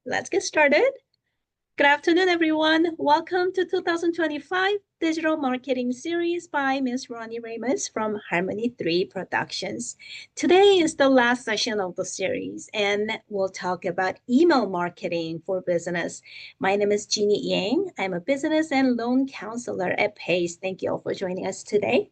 let's get started. Good afternoon, everyone. Welcome to 2025 Digital Marketing Series by Ms. Ronnie Ramos from Harmony 3 Productions. Today is the last session of the series, and we'll talk about email marketing for business. My name is Jeannie Yang. I'm a business and loan counselor at Pace. Thank you all for joining us today.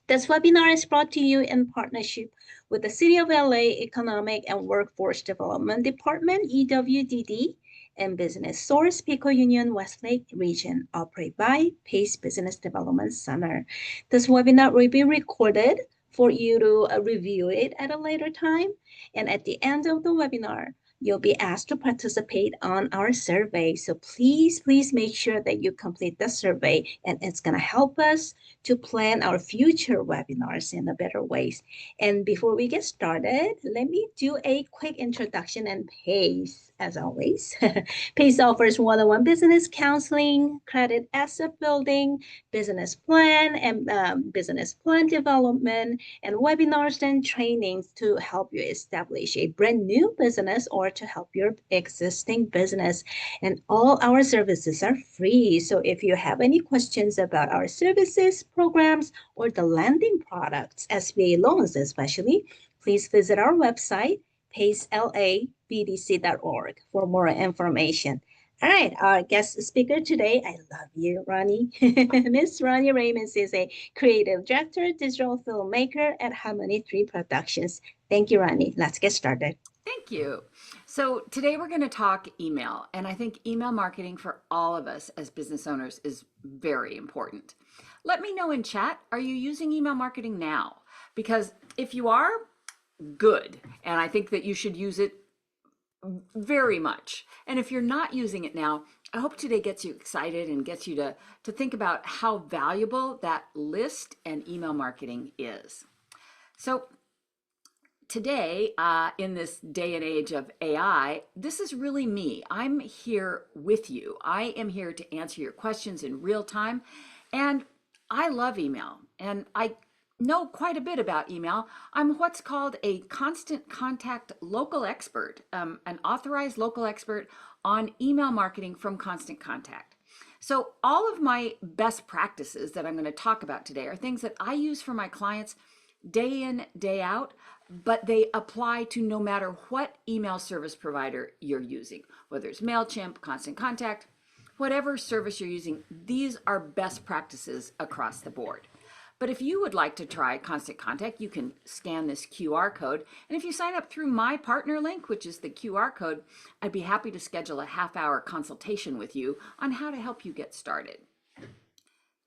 This webinar is brought to you in partnership with the City of LA Economic and Workforce Development Department, EWDD, and BusinessSource Pico-Union Westlake Region, operated by Pace Business Development Center. This webinar will be recorded for you to review it at a later time. And at the end of the webinar, you'll be asked to participate on our survey. So please make sure that you complete the survey, and it's going to help us to plan our future webinars in a better ways. And before we get started, let me do a quick introduction and Pace, as always. Pace offers one-on-one business counseling, credit asset building, business plan, and business plan development, and webinars and trainings to help you establish a brand new business or to help your existing business. And all our services are free. So if you have any questions about our services, programs, or the lending products, SBA loans especially, please visit our website, pacelabdc.org, for more information. All right, our guest speaker today, I love you, Ronnie. Miss Ronnie Raymond is a creative director, digital filmmaker at Harmony 3 Productions. Thank you, Ronnie. Let's get started. Thank you. So today we're going to talk email, and I think email marketing for all of us as business owners is very important. Let me know in chat, are you using email marketing now? Because if you are, good. And I think that you should use it very much. And if you're not using it now, I hope today gets you excited and gets you to think about how valuable that list and email marketing is. So today, in this day and age of AI, this is really me. I'm here with you. I am here to answer your questions in real time. And I love email, and I know quite a bit about email. I'm what's called a constant contact local expert, an authorized local expert on email marketing from Constant Contact. So all of my best practices that I'm going to talk about today are things that I use for my clients day in, day out, but they apply to no matter what email service provider you're using, whether it's MailChimp, Constant Contact, whatever service you're using. These are best practices across the board. But if you would like to try Constant Contact, you can scan this QR code. And if you sign up through my partner link, which is the QR code, I'd be happy to schedule a half-hour consultation with you on how to help you get started.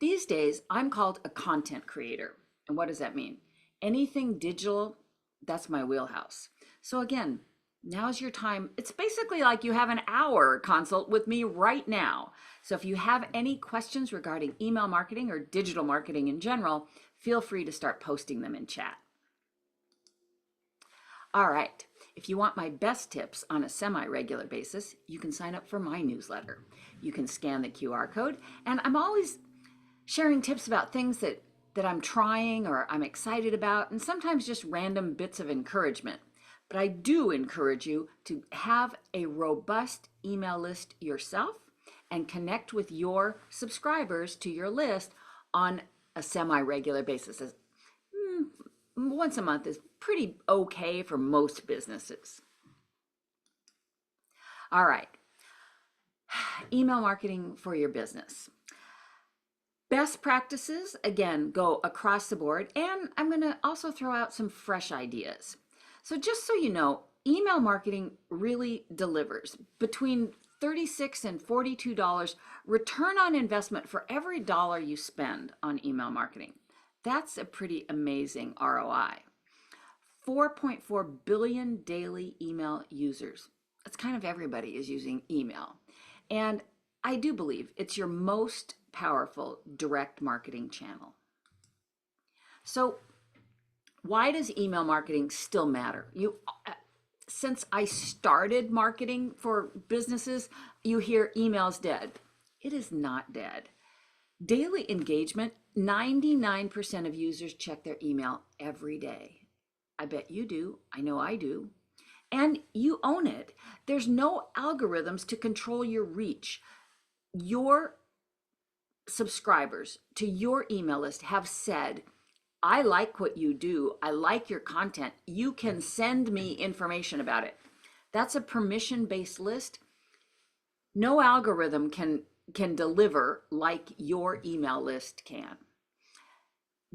These days, I'm called a content creator. And what does that mean? Anything digital, that's my wheelhouse. So again, now's your time. It's basically like you have an hour consult with me right now. So if you have any questions regarding email marketing or digital marketing in general, feel free to start posting them in chat. All right, if you want my best tips on a semi-regular basis, you can sign up for my newsletter. You can scan the QR code, and I'm always sharing tips about things that I'm trying or I'm excited about, and sometimes just random bits of encouragement. But I do encourage you to have a robust email list yourself and connect with your subscribers to your list on a semi-regular basis. Once a month is pretty okay for most businesses. All right, email marketing for your business. Best practices, again, go across the board, and I'm going to also throw out some fresh ideas. So just so you know, email marketing really delivers between $36 and $42 return on investment for every dollar you spend on email marketing. That's a pretty amazing ROI. 4.4 billion daily email users. That's kind of everybody is using email. And I do believe it's your most powerful direct marketing channel. So why does email marketing still matter? Since I started marketing for businesses, you hear email's dead. It is not dead. Daily engagement, 99% of users check their email every day. I bet you do. I know I do. and you own it. There's no algorithms to control your reach. Your subscribers to your email list have said, I like what you do. I like your content. You can send me information about it. That's a permission-based list. No algorithm can deliver like your email list can.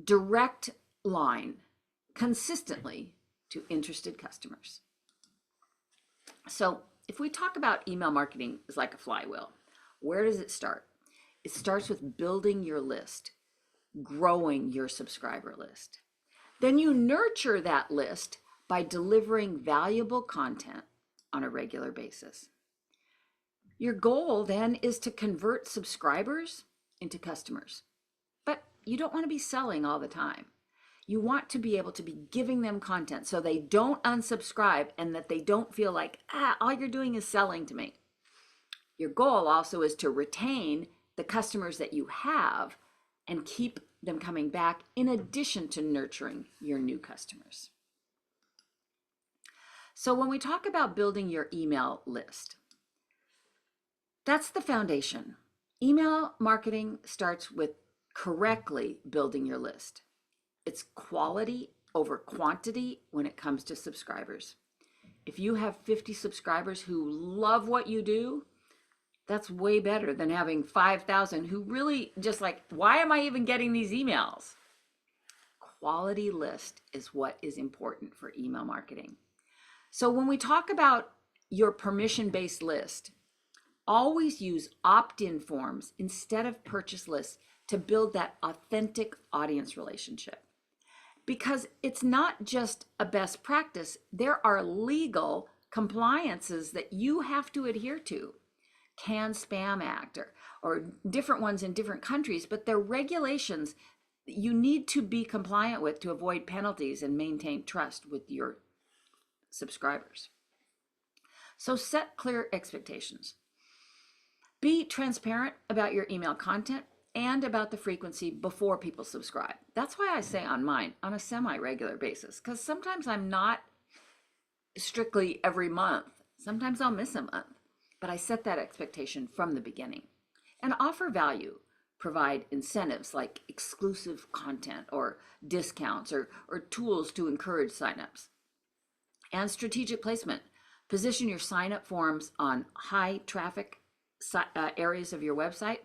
Direct line consistently to interested customers. So if we talk about email marketing as like a flywheel, where does it start? It starts with building your list, growing your subscriber list. Then you nurture that list by delivering valuable content on a regular basis. Your goal then is to convert subscribers into customers, but you don't want to be selling all the time. You want to be able to be giving them content so they don't unsubscribe and that they don't feel like, all you're doing is selling to me. Your goal also is to retain the customers that you have and keep them coming back in addition to nurturing your new customers. So when we talk about building your email list, that's the foundation. Email marketing starts with correctly building your list. It's quality over quantity when it comes to subscribers. If you have 50 subscribers who love what you do, that's way better than having 5,000 who really just like, why am I even getting these emails? Quality list is what is important for email marketing. So when we talk about your permission-based list, always use opt-in forms instead of purchase lists to build that authentic audience relationship. Because it's not just a best practice, there are legal compliances that you have to adhere to. Can-Spam Act or different ones in different countries, but they're regulations you need to be compliant with to avoid penalties and maintain trust with your subscribers. So set clear expectations. Be transparent about your email content and about the frequency before people subscribe. That's why I say on mine on a semi-regular basis, because sometimes I'm not strictly every month. Sometimes I'll miss a month, but I set that expectation from the beginning. And offer value. Provide incentives like exclusive content or discounts or tools to encourage signups. And strategic placement. Position your sign-up forms on high traffic areas of your website,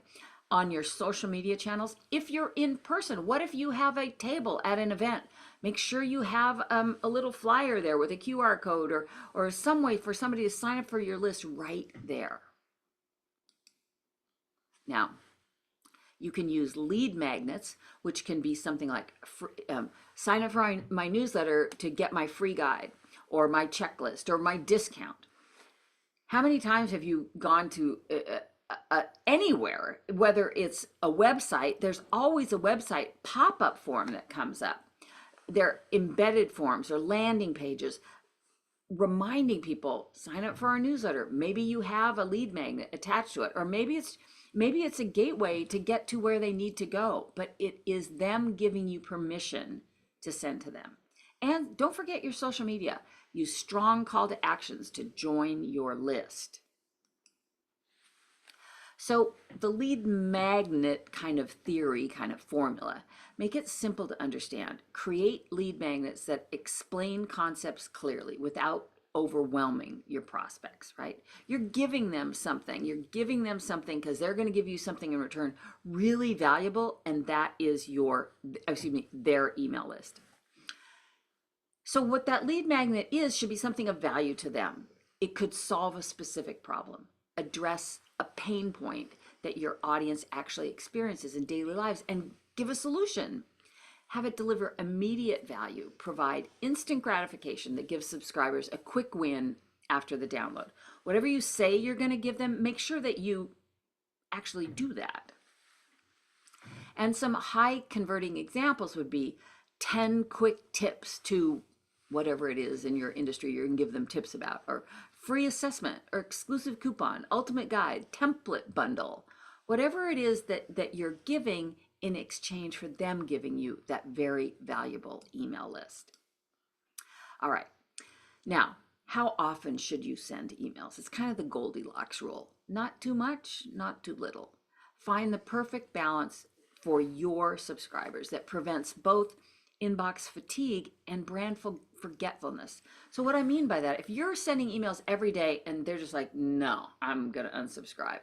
on your social media channels. If you're in person, what if you have a table at an event? Make sure you have a little flyer there with a QR code or some way for somebody to sign up for your list right there. Now, you can use lead magnets, which can be something like sign up for my newsletter to get my free guide or my checklist or my discount. How many times have you gone to anywhere, whether it's a website, there's always a website pop-up form that comes up. They're embedded forms or landing pages reminding people, sign up for our newsletter. Maybe you have a lead magnet attached to it, or maybe it's a gateway to get to where they need to go, but it is them giving you permission to send to them. And don't forget your social media. Use strong call to actions to join your list. So the lead magnet kind of theory, kind of formula, make it simple to understand. Create lead magnets that explain concepts clearly without overwhelming your prospects, right? You're giving them something. You're giving them something because they're going to give you something in return really valuable, and that is their email list. So what that lead magnet is should be something of value to them. It could solve a specific problem, address a pain point that your audience actually experiences in daily lives, and give a solution. Have it deliver immediate value, provide instant gratification that gives subscribers a quick win after the download. Whatever you say you're going to give them, make sure that you actually do that. And some high converting examples would be 10 quick tips to whatever it is in your industry you're going to give them tips about, or free assessment, or exclusive coupon, ultimate guide, template bundle, whatever it is that you're giving in exchange for them giving you that very valuable email list. All right. Now, How often should you send emails? It's kind of the Goldilocks rule. Not too much, not too little. Find the perfect balance for your subscribers that prevents both inbox fatigue and brand forgetfulness. So what I mean by that, if you're sending emails every day and they're just like, no, I'm going to unsubscribe.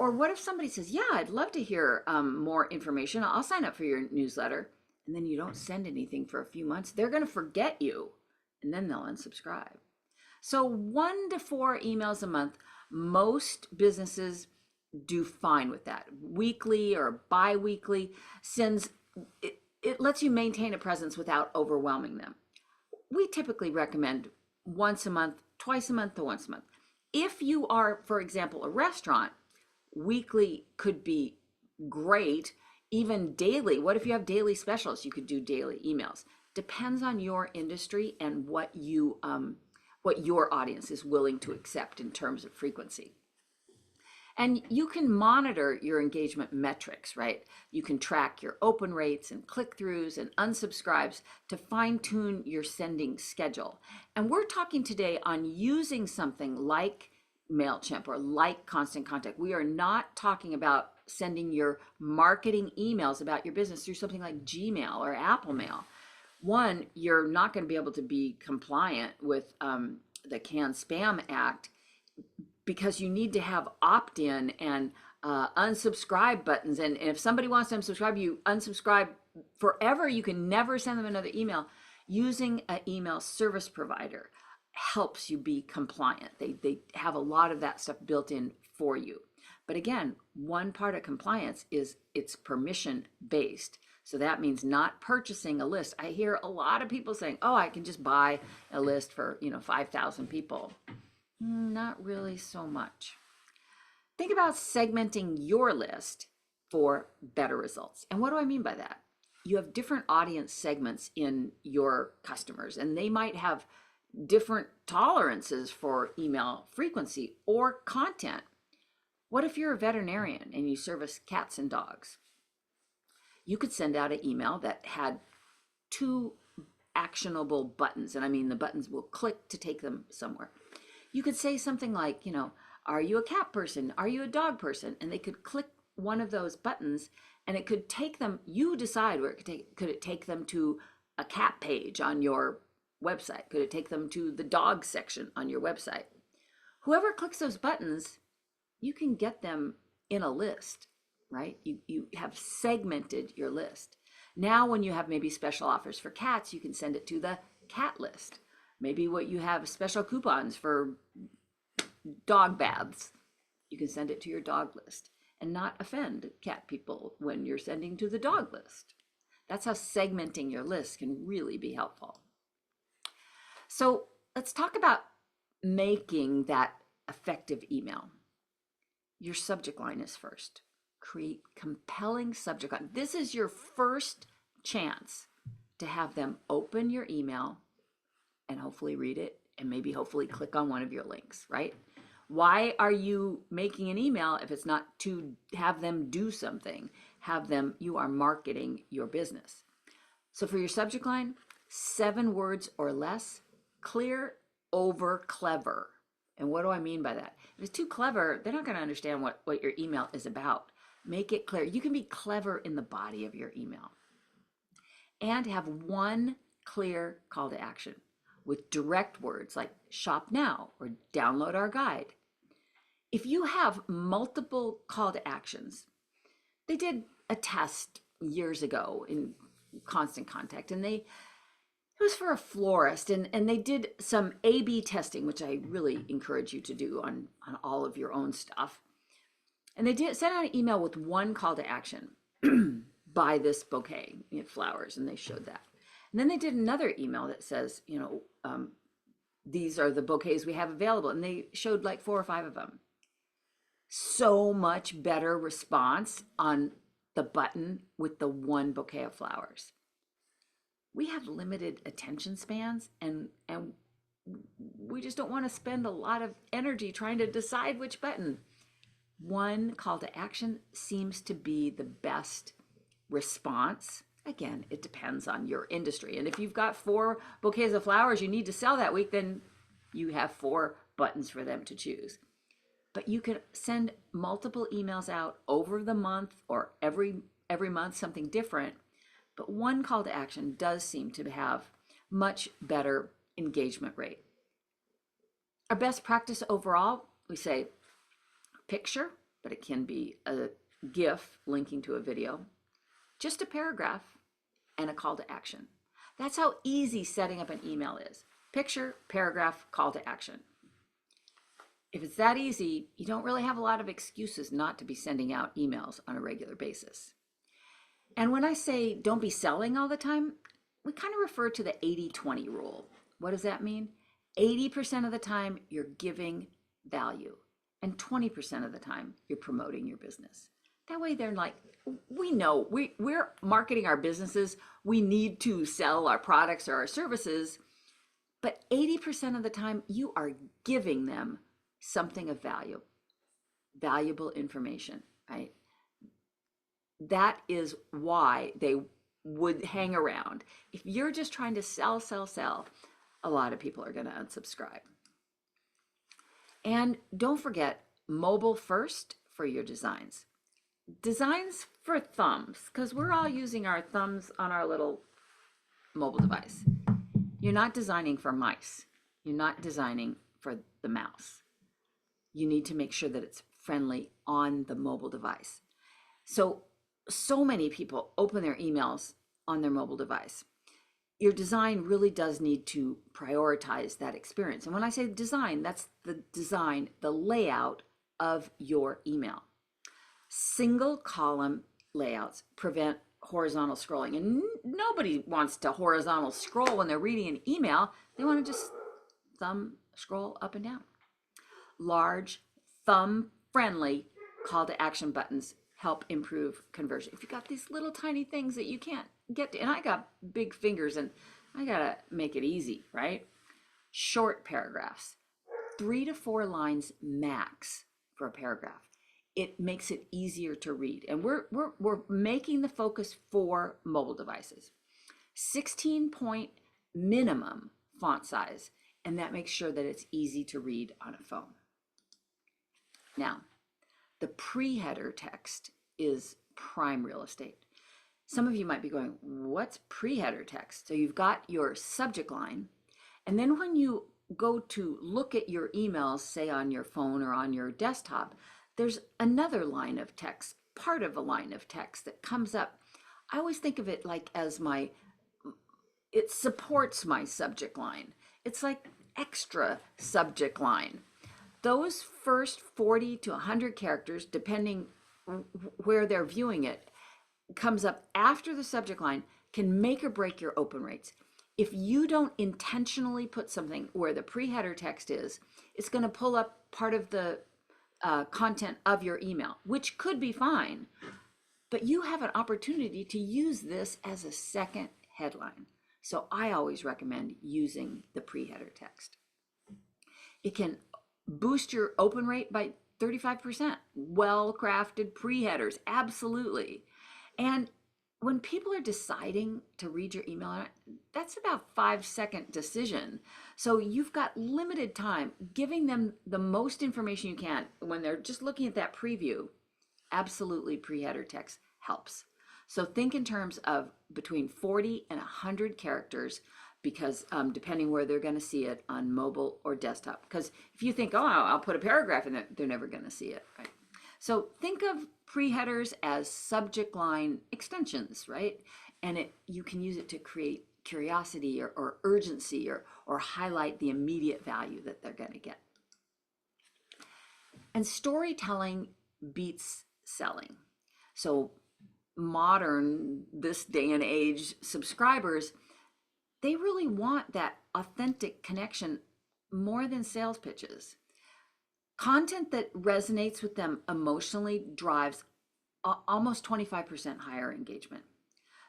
Or what if somebody says, yeah, I'd love to hear more information. I'll sign up for your newsletter. And then you don't send anything for a few months. They're going to forget you and then they'll unsubscribe. So 1 to 4 emails a month, most businesses do fine with that. Weekly or bi-weekly, since it lets you maintain a presence without overwhelming them. We typically recommend once a month, twice a month to once a month. If you are, for example, a restaurant, weekly could be great, even daily. What if you have daily specials? You could do daily emails. Depends on your industry and what your audience is willing to accept in terms of frequency. And you can monitor your engagement metrics, right? You can track your open rates and click-throughs and unsubscribes to fine-tune your sending schedule. And we're talking today on using something like MailChimp or like Constant Contact. We are not talking about sending your marketing emails about your business through something like Gmail or Apple Mail. One, you're not going to be able to be compliant with the CAN-SPAM Act because you need to have opt-in and unsubscribe buttons. And if somebody wants to unsubscribe, you unsubscribe forever. You can never send them another email. Using an email service provider helps you be compliant. They have a lot of that stuff built in for you. But again, one part of compliance is it's permission based. So that means not purchasing a list. I hear a lot of people saying, oh, I can just buy a list for 5,000 people. Not really so much. Think about segmenting your list for better results. And what do I mean by that? You have different audience segments in your customers, and they might have different tolerances for email frequency or content. What if you're a veterinarian and you service cats and dogs? You could send out an email that had 2 actionable buttons, and I mean the buttons will click to take them somewhere. You could say something like, are you a cat person? Are you a dog person? And they could click one of those buttons and it could take them, you decide where could it take them to a cat page on your website? Could it take them to the dog section on your website? Whoever clicks those buttons, you can get them in a list, right? You have segmented your list. Now, when you have maybe special offers for cats, you can send it to the cat list. Maybe what you have special coupons for dog baths, you can send it to your dog list and not offend cat people when you're sending to the dog list. That's how segmenting your list can really be helpful. So let's talk about making that effective email. Your subject line is first. Create compelling subject line. This is your first chance to have them open your email and hopefully read it and maybe hopefully click on one of your links, right? Why are you making an email if it's not to have them do something? You are marketing your business. So for your subject line, 7 words or less, clear over clever. And what do I mean by that? If it's too clever, they're not going to understand what your email is about. Make it clear. You can be clever in the body of your email. And have one clear call to action with direct words like shop now or download our guide. If you have multiple call to actions, they did a test years ago in Constant Contact, and it was for a florist, and they did some A/B testing, which I really encourage you to do on all of your own stuff. And they sent out an email with one call to action: buy this bouquet of flowers, and they showed that. And then they did another email that says, these are the bouquets we have available, and they showed like 4 or 5 of them. So much better response on the button with the one bouquet of flowers. We have limited attention spans, and we just don't want to spend a lot of energy trying to decide which button. One call to action seems to be the best response. Again, it depends on your industry. And if you've got 4 bouquets of flowers you need to sell that week, then you have 4 buttons for them to choose. But you can send multiple emails out over the month or every month, something different. But one call to action does seem to have much better engagement rate. Our best practice overall, we say picture, but it can be a GIF linking to a video, just a paragraph, and a call to action. That's how easy setting up an email is. Picture, paragraph, call to action. If it's that easy, you don't really have a lot of excuses not to be sending out emails on a regular basis. And when I say don't be selling all the time, we kind of refer to the 80-20 rule. What does that mean? 80% of the time you're giving value, and 20% of the time you're promoting your business. That way they're like, we know we're marketing our businesses. We need to sell our products or our services, but 80% of the time you are giving them something of value, valuable information, right? That is why they would hang around. If you're just trying to sell, a lot of people are going to unsubscribe. And don't forget, mobile first for your designs. Designs for thumbs, because we're all using our thumbs on our little mobile device. You're not designing for mice. You're not designing for the mouse. You need to make sure that it's friendly on the mobile device. So many people open their emails on their mobile device. Your design really does need to prioritize that experience. And when I say design, that's the design, the layout of your email. Single column layouts prevent horizontal scrolling. And nobody wants to horizontal scroll when they're reading an email. They want to just thumb scroll up and down. Large, thumb-friendly call to action buttons help improve conversion. If you got these little tiny things that you can't get to, and I got big fingers and I gotta make it easy, right? Short paragraphs, 3 to 4 lines max for a paragraph. It makes it easier to read. And we're making the focus for mobile devices. 16-point minimum font size, and that makes sure that it's easy to read on a phone. Now, the pre-header text is prime real estate. Some of you might be going, what's pre-header text? So you've got your subject line, and then when you go to look at your emails, say on your phone or on your desktop, there's another line of text, part of a line of text that comes up. I always think of it like as it supports my subject line. It's like extra subject line. Those first 40 to 100 characters, depending where they're viewing it, comes up after the subject line, can make or break your open rates. If you don't intentionally put something where the pre-header text is, it's going to pull up part of the content of your email, which could be fine, but you have an opportunity to use this as a second headline. So I always recommend using the pre-header text. It can boost your open rate by 35%. Well-crafted pre-headers, absolutely. And when people are deciding to read your email, that's about a 5-second decision. So you've got limited time, giving them the most information you can when they're just looking at that preview. Absolutely, pre-header text helps. So think in terms of between 40 and 100 characters, because depending where they're going to see it on mobile or desktop. Because if you think, oh, I'll put a paragraph in it, they're never going to see it, right? So think of pre-headers as subject line extensions, right? And you can use it to create curiosity or urgency or highlight the immediate value that they're going to get. And storytelling beats selling. So modern, this day and age subscribers, they really want that authentic connection more than sales pitches. Content that resonates with them emotionally drives almost 25% higher engagement.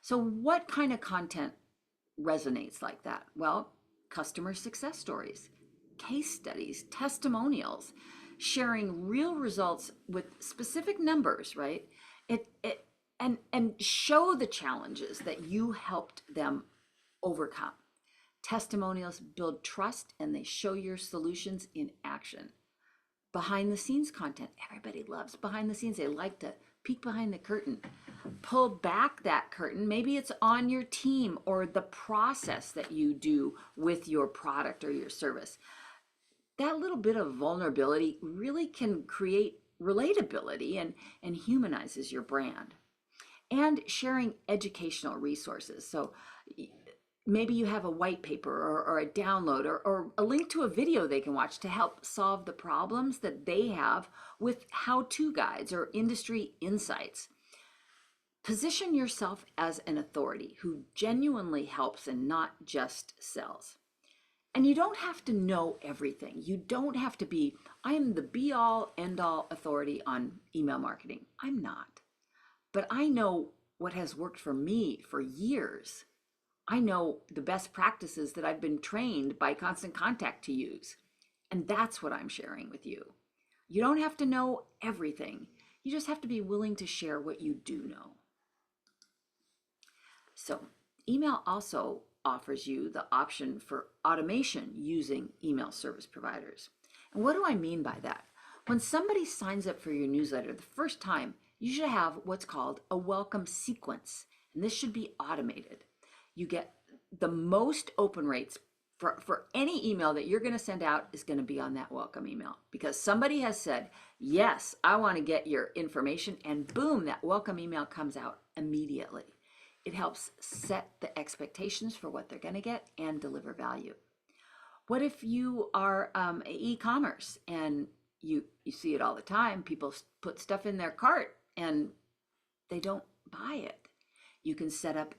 So what kind of content resonates like that? Well, customer success stories, case studies, testimonials, sharing real results with specific numbers, right? And show the challenges that you helped them overcome. Testimonials build trust and they show your solutions in action. Behind the scenes content. Everybody loves behind the scenes. They like to peek behind the curtain. Pull back that curtain. Maybe it's on your team or the process that you do with your product or your service. That little bit of vulnerability really can create relatability and humanizes your brand. And sharing educational resources. So maybe you have a white paper or a download or a link to a video they can watch to help solve the problems that they have with how-to guides or industry insights. Position yourself as an authority who genuinely helps and not just sells. And you don't have to know everything. You don't have to be, I am the be-all, end-all authority on email marketing. I'm not. But I know what has worked for me for years. I know the best practices that I've been trained by Constant Contact to use. And that's what I'm sharing with you. You don't have to know everything. You just have to be willing to share what you do know. So, email also offers you the option for automation using email service providers. And what do I mean by that? When somebody signs up for your newsletter the first time, you should have what's called a welcome sequence, and this should be automated. You get the most open rates for any email that you're going to send out is going to be on that welcome email because somebody has said, yes, I want to get your information, and boom, that welcome email comes out immediately. It helps set the expectations for what they're going to get and deliver value. What if you are e-commerce and you see it all the time, people put stuff in their cart and they don't buy it? You can set up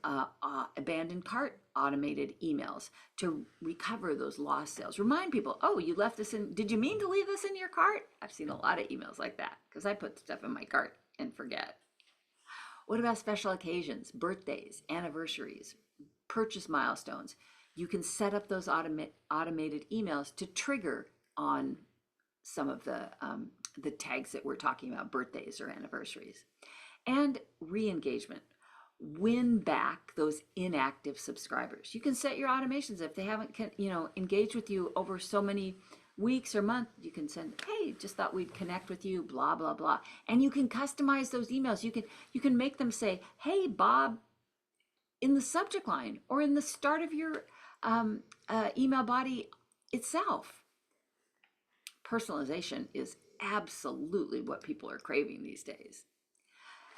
abandoned cart automated emails to recover those lost sales. Remind people, oh, you left this in, did you mean to leave this in your cart? I've seen a lot of emails like that because I put stuff in my cart and forget. What about special occasions, birthdays, anniversaries, purchase milestones? You can set up those automated emails to trigger on some of the tags that we're talking about, birthdays or anniversaries. And re-engagement. Win back those inactive subscribers. You can set your automations if they haven't engaged with you over so many weeks or months. You can send, hey, just thought we'd connect with you, blah blah blah. And you can customize those emails. You can make them say, hey Bob, in the subject line or in the start of your email body itself. Personalization is absolutely what people are craving these days.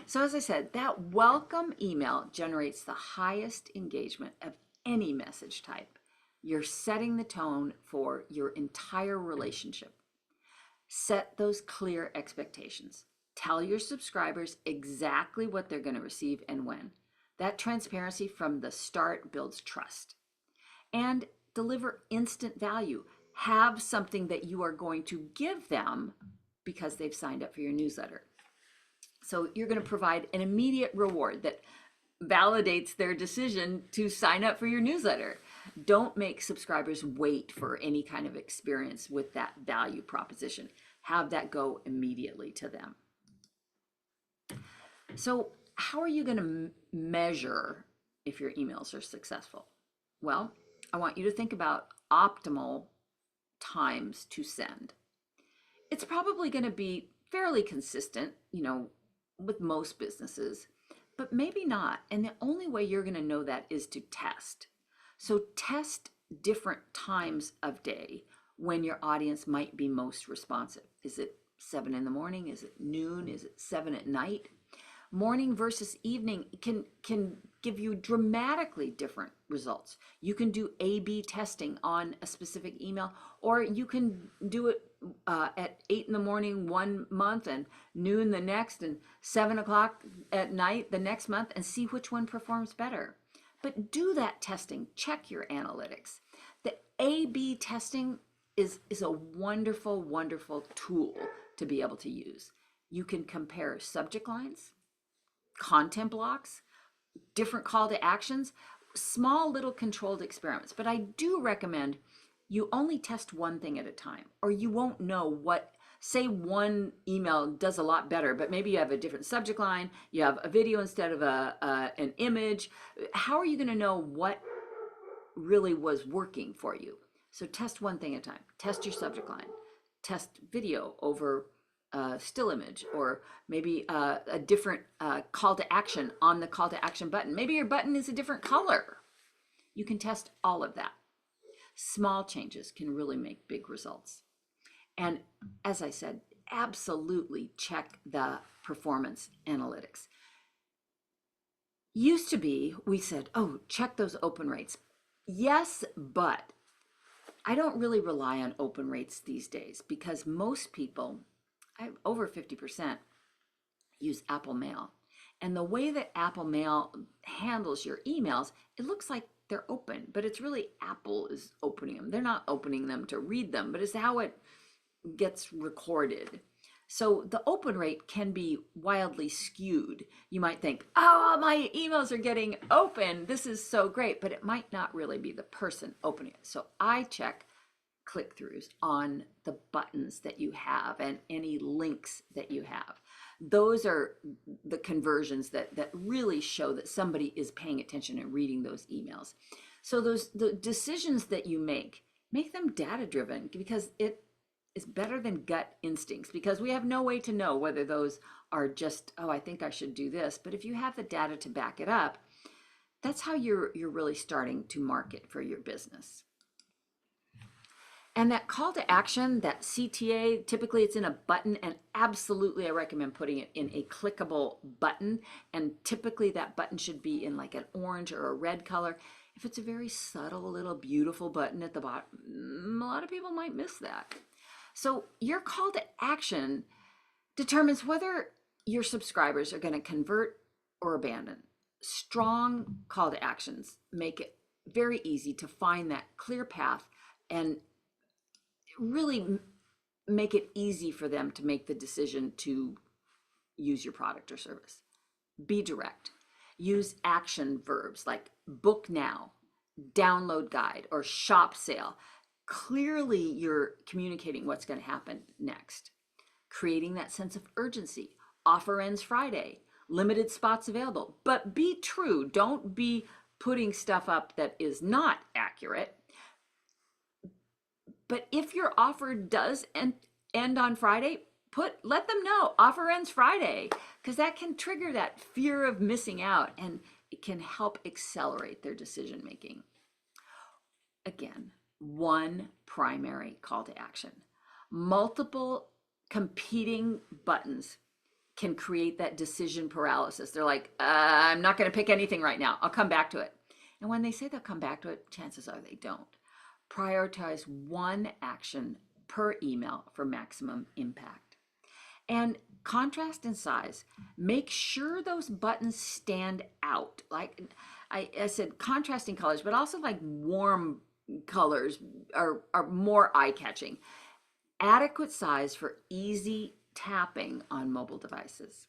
So as I said, that welcome email generates the highest engagement of any message type. You're setting the tone for your entire relationship. Set those clear expectations. Tell your subscribers exactly what they're going to receive and when. That transparency from the start builds trust. And deliver instant value. Have something that you are going to give them because they've signed up for your newsletter. So you're going to provide an immediate reward that validates their decision to sign up for your newsletter. Don't make subscribers wait for any kind of experience with that value proposition. Have that go immediately to them. So how are you going to measure if your emails are successful? Well, I want you to think about optimal times to send. It's probably going to be fairly consistent, with most businesses, but maybe not. And the only way you're going to know that is to test. So test different times of day when your audience might be most responsive. Is it 7 in the morning? Is it noon? Is it 7 at night? Morning versus evening can give you dramatically different results. You can do A/B testing on a specific email, or you can do it at 8 in the morning one month and noon the next and 7 o'clock at night the next month and see which one performs better. But do that testing, check your analytics. The A/B testing is a wonderful, wonderful tool to be able to use. You can compare subject lines, content blocks, different call to actions, small little controlled experiments. But I do recommend you only test one thing at a time, or you won't know what, say one email does a lot better, but maybe you have a different subject line, you have a video instead of an image. How are you going to know what really was working for you. So test one thing at a time. Test your subject line. Test video over still image, or maybe a different call to action on the call to action button. Maybe your button is a different color. You can test all of that. Small changes can really make big results. And as I said, absolutely check the performance analytics. Used to be, we said, oh, check those open rates. Yes, but I don't really rely on open rates these days because most people, over 50%, use Apple Mail. And the way that Apple Mail handles your emails, it looks like they're open, but it's really Apple is opening them. They're not opening them to read them, but it's how it gets recorded. So the open rate can be wildly skewed. You might think, oh, my emails are getting open. This is so great, but it might not really be the person opening it. So I check click-throughs on the buttons that you have and any links that you have. Those are the conversions that really show that somebody is paying attention and reading those emails. So the decisions that you make them data-driven, because it is better than gut instincts, because we have no way to know whether those are just, oh, I think I should do this. But if you have the data to back it up, that's how you're really starting to market for your business. And that call to action, that CTA, typically it's in a button, and absolutely I recommend putting it in a clickable button. And typically that button should be in like an orange or a red color. If it's a very subtle little beautiful button at the bottom, a lot of people might miss that. So your call to action determines whether your subscribers are going to convert or abandon. Strong call to actions make it very easy to find that clear path and really make it easy for them to make the decision to use your product or service. Be direct. Use action verbs like book now, download guide, or shop sale. Clearly, you're communicating what's going to happen next. Creating that sense of urgency. Offer ends Friday. Limited spots available. But be true. Don't be putting stuff up that is not accurate. But if your offer does end on Friday, let them know offer ends Friday, because that can trigger that fear of missing out, and it can help accelerate their decision making. Again, one primary call to action. Multiple competing buttons can create that decision paralysis. They're like, I'm not going to pick anything right now. I'll come back to it. And when they say they'll come back to it, chances are they don't. Prioritize one action per email for maximum impact. And contrast in size. Make sure those buttons stand out. Like I said, contrasting colors, but also like warm colors are more eye-catching. Adequate size for easy tapping on mobile devices.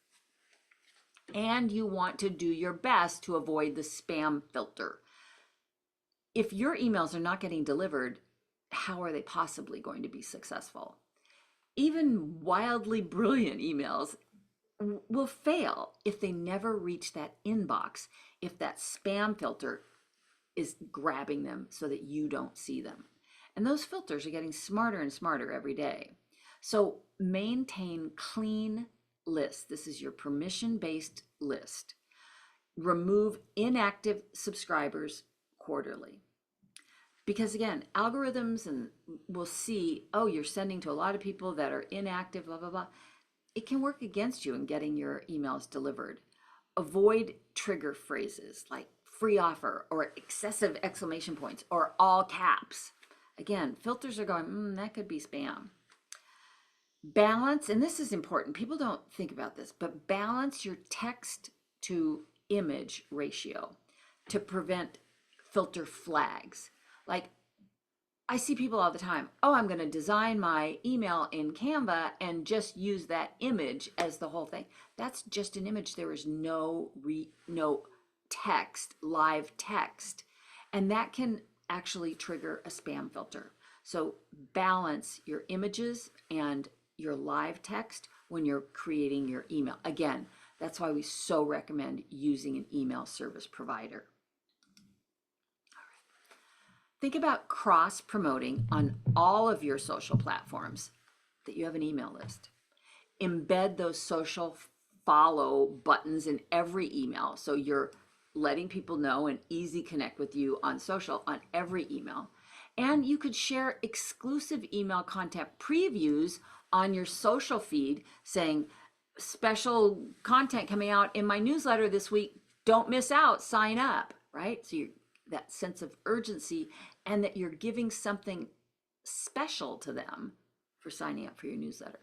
And you want to do your best to avoid the spam filter. If your emails are not getting delivered, how are they possibly going to be successful? Even wildly brilliant emails will fail if they never reach that inbox, if that spam filter is grabbing them so that you don't see them. And those filters are getting smarter and smarter every day. So maintain clean lists. This is your permission-based list. Remove inactive subscribers quarterly. Because again, algorithms will see, oh, you're sending to a lot of people that are inactive, blah, blah, blah. It can work against you in getting your emails delivered. Avoid trigger phrases like free offer or excessive exclamation points or all caps. Again, filters are going, that could be spam. Balance, and this is important, people don't think about this, but balance your text to image ratio to prevent filter flags. Like I see people all the time, oh, I'm going to design my email in Canva and just use that image as the whole thing. That's just an image. There is no text, live text. And that can actually trigger a spam filter. So balance your images and your live text when you're creating your email. Again, that's why we so recommend using an email service provider. Think about cross promoting on all of your social platforms that you have an email list. Embed those social follow buttons in every email so you're letting people know and easy connect with you on social on every email. And you could share exclusive email content previews on your social feed saying, special content coming out in my newsletter this week. Don't miss out, sign up, right? So you're that sense of urgency and that you're giving something special to them for signing up for your newsletter.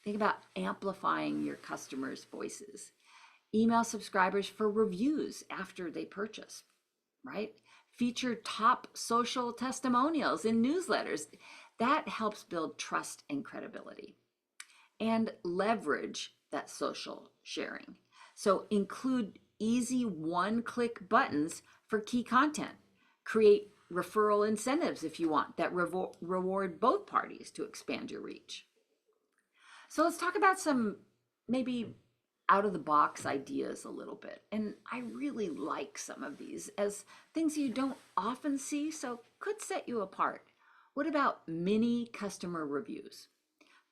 Think about amplifying your customers' voices. Email subscribers for reviews after they purchase, right? Feature top social testimonials in newsletters. That helps build trust and credibility. And leverage that social sharing. So include easy one-click buttons for key content. Create referral incentives if you want that reward both parties to expand your reach. So let's talk about some maybe out of the box ideas a little bit. And I really like some of these as things you don't often see, so could set you apart. What about mini customer reviews?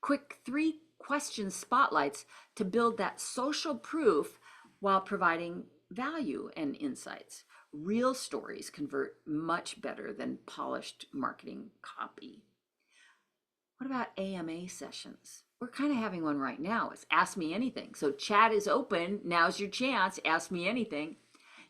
Quick 3-question spotlights to build that social proof while providing value and insights. Real stories convert much better than polished marketing copy. What about AMA sessions? We're kind of having one right now. It's Ask Me Anything. So chat is open. Now's your chance. Ask me anything.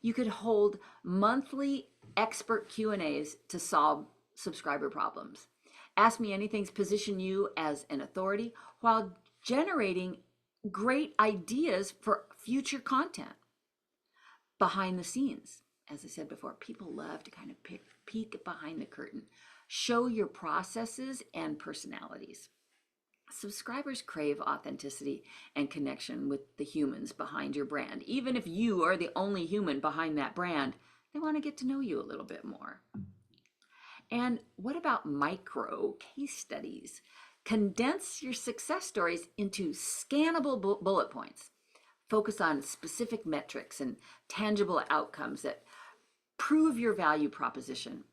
You could hold monthly expert Q&As to solve subscriber problems. Ask Me Anything's position you as an authority while generating great ideas for future content. Behind the scenes, as I said before, people love to kind of peek behind the curtain. Show your processes and personalities. Subscribers crave authenticity and connection with the humans behind your brand. Even if you are the only human behind that brand, they want to get to know you a little bit more. And what about micro case studies? Condense your success stories into scannable bullet points. Focus on specific metrics and tangible outcomes that prove your value proposition.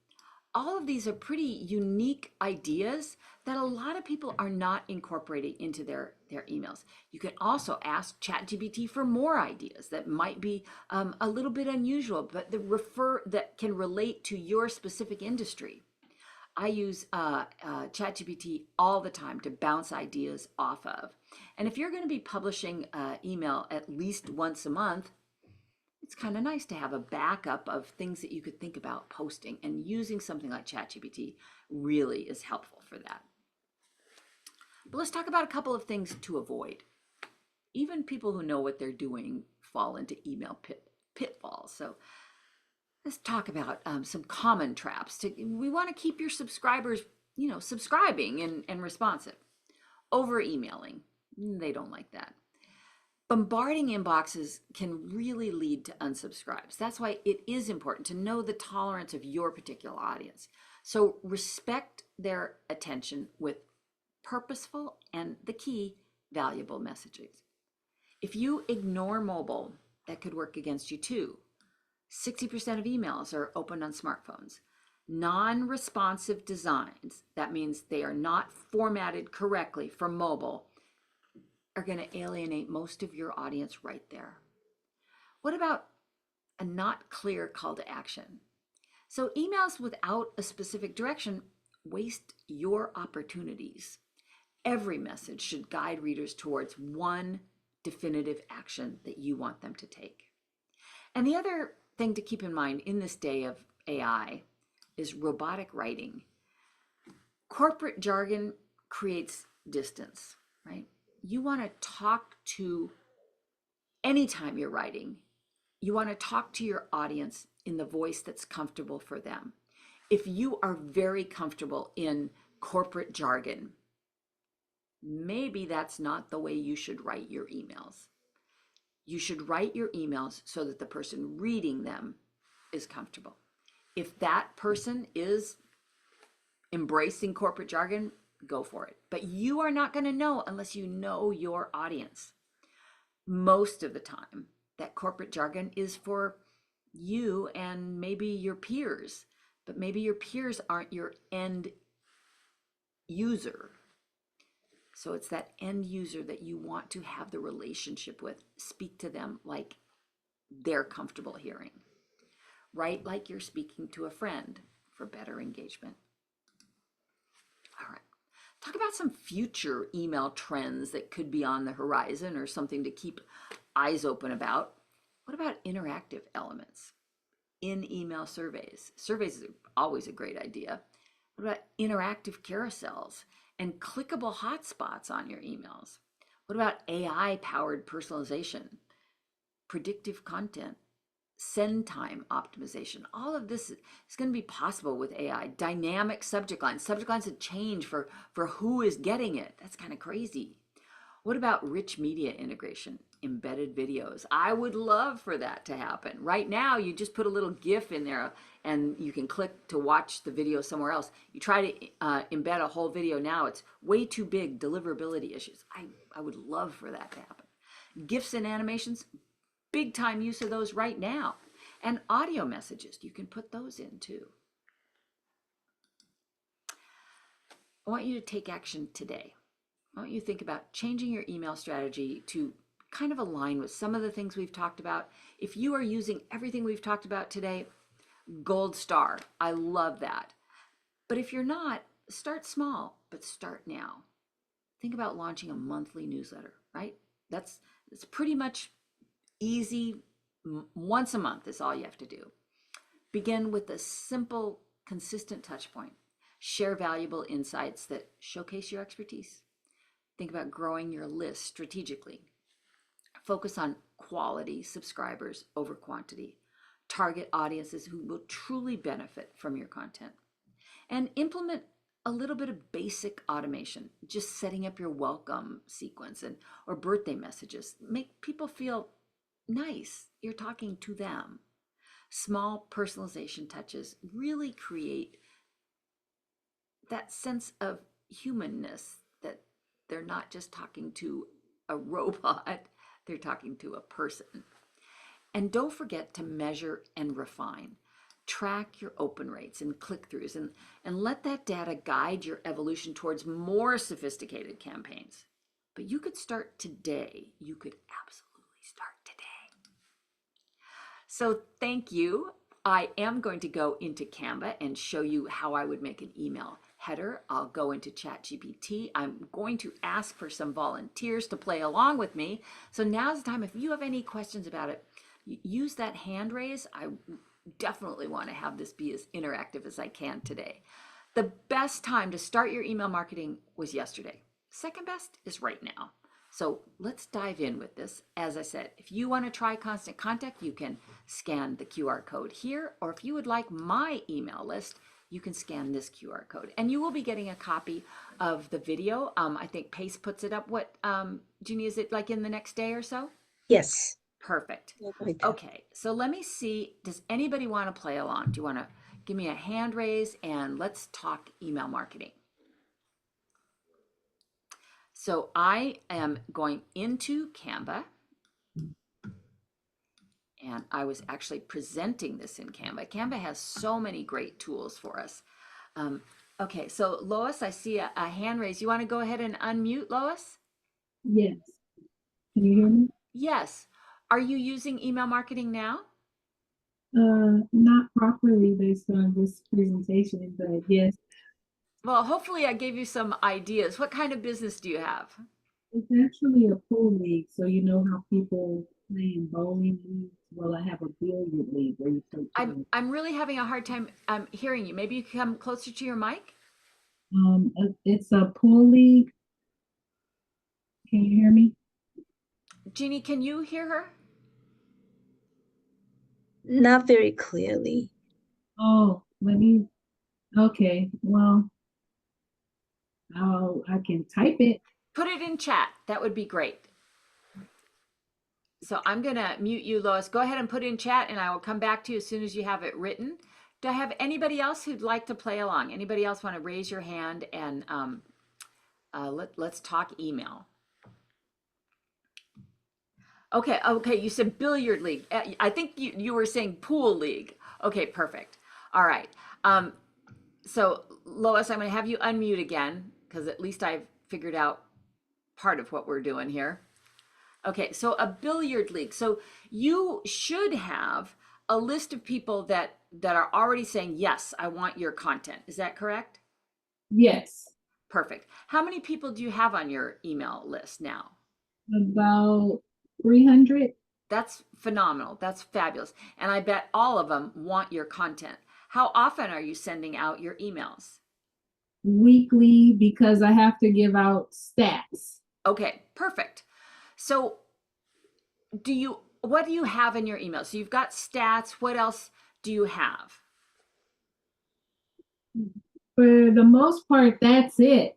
All of these are pretty unique ideas that a lot of people are not incorporating into their emails. You can also ask ChatGPT for more ideas that might be a little bit unusual, but that can relate to your specific industry. I use ChatGPT all the time to bounce ideas off of. And if you're going to be publishing email at least once a month, it's kind of nice to have a backup of things that you could think about posting, and using something like ChatGPT really is helpful for that. But let's talk about a couple of things to avoid. Even people who know what they're doing fall into email pitfalls. So let's talk about some common traps. We want to keep your subscribers, subscribing and responsive. Over emailing, they don't like that. Bombarding inboxes can really lead to unsubscribes. That's why it is important to know the tolerance of your particular audience. So respect their attention with purposeful and, the key, valuable messages. If you ignore mobile, that could work against you too. 60% of emails are opened on smartphones. Non-responsive designs, that means they are not formatted correctly for mobile, are going to alienate most of your audience right there. What about a not clear call to action? So emails without a specific direction waste your opportunities. Every message should guide readers towards one definitive action that you want them to take. And the other thing to keep in mind in this day of AI is robotic writing. Corporate jargon creates distance, right? You want to talk to, anytime you're writing, you want to talk to your audience in the voice that's comfortable for them. If you are very comfortable in corporate jargon, maybe that's not the way you should write your emails. You should write your emails so that the person reading them is comfortable. If that person is embracing corporate jargon, go for it. But you are not going to know unless you know your audience. Most of the time, that corporate jargon is for you and maybe your peers, but maybe your peers aren't your end user. So it's that end user that you want to have the relationship with. Speak to them like they're comfortable hearing. Write like you're speaking to a friend for better engagement. All right. Talk about some future email trends that could be on the horizon or something to keep eyes open about. What about interactive elements in email surveys? Surveys are always a great idea. What about interactive carousels and clickable hotspots on your emails? What about AI-powered personalization, predictive content, send time optimization? All of this is going to be possible with AI. Dynamic subject lines that change for who is getting it. That's kind of crazy. What about rich media integration, embedded videos? I would love for that to happen. Right now, you just put a little GIF in there and you can click to watch the video somewhere else. You try to embed a whole video now, it's way too big, deliverability issues. I would love for that to happen. GIFs and animations, big time use of those right now. And audio messages, you can put those in too. I want you to take action today. I want you to think about changing your email strategy to kind of align with some of the things we've talked about. If you are using everything we've talked about today, gold star. I love that. But if you're not, start small, but start now. Think about launching a monthly newsletter, right? It's pretty much easy. Once a month is all you have to do. Begin with a simple, consistent touch point. Share valuable insights that showcase your expertise. Think about growing your list strategically. Focus on quality subscribers over quantity. Target audiences who will truly benefit from your content. And implement a little bit of basic automation, just setting up your welcome sequence or birthday messages. Make people feel nice. You're talking to them. Small personalization touches really create that sense of humanness, that they're not just talking to a robot, they're talking to a person. And don't forget to measure and refine. Track your open rates and click-throughs and let that data guide your evolution towards more sophisticated campaigns. But you could start today. You could absolutely start today. So thank you. I am going to go into Canva and show you how I would make an email header. I'll go into ChatGPT. I'm going to ask for some volunteers to play along with me. So now's the time. If you have any questions about it, use that hand raise. I definitely want to have this be as interactive as I can today. The best time to start your email marketing was yesterday. Second best is right now. So let's dive in with this. As I said, if you want to try Constant Contact, you can scan the QR code here, or if you would like my email list, you can scan this QR code. And you will be getting a copy of the video. I think Pace puts it up. What, Jeannie, is it like in the next day or so? Yes. Perfect. Okay, so let me see, does anybody want to play along? Do you want to give me a hand raise and let's talk email marketing? So I am going into Canva, and I was actually presenting this in Canva. Canva has so many great tools for us. Okay, so Lois, I see a hand raise. You want to go ahead and unmute, Lois? Yes. Can you hear me? Yes. Are you using email marketing now? Not properly based on this presentation, but yes, Well, hopefully I gave you some ideas. What kind of business do you have? it's actually a pool league. So you know how people play in bowling leagues? Well, I have a billiard league where you play tennis. I'm really having a hard time hearing you. Maybe you can come closer to your mic. It's a pool league. Can you hear me? Jeannie, can you hear her? Not very clearly. Oh, okay. Well, I can type it. Put it in chat. That would be great. So I'm going to mute you, Lois. Go ahead and put in chat, and I will come back to you as soon as you have it written. Do I have anybody else who'd like to play along? Anybody else want to raise your hand and let's talk email? Okay, you said billiard league. I think you were saying pool league. Okay, perfect. All right. Um, so Lois, I'm going to have you unmute again because at least I've figured out part of what we're doing here. Okay, so a billiard league. So you should have a list of people that are already saying, yes, I want your content. Is that correct? Yes, Perfect. How many people do you have on your email list now? about 300 That's phenomenal. That's fabulous. And I bet all of them want your content. How often are you sending out your emails? weekly because I have to give out stats. Okay, perfect. So what do you have in your email? So you've got stats. What else do you have? For the most part, that's it.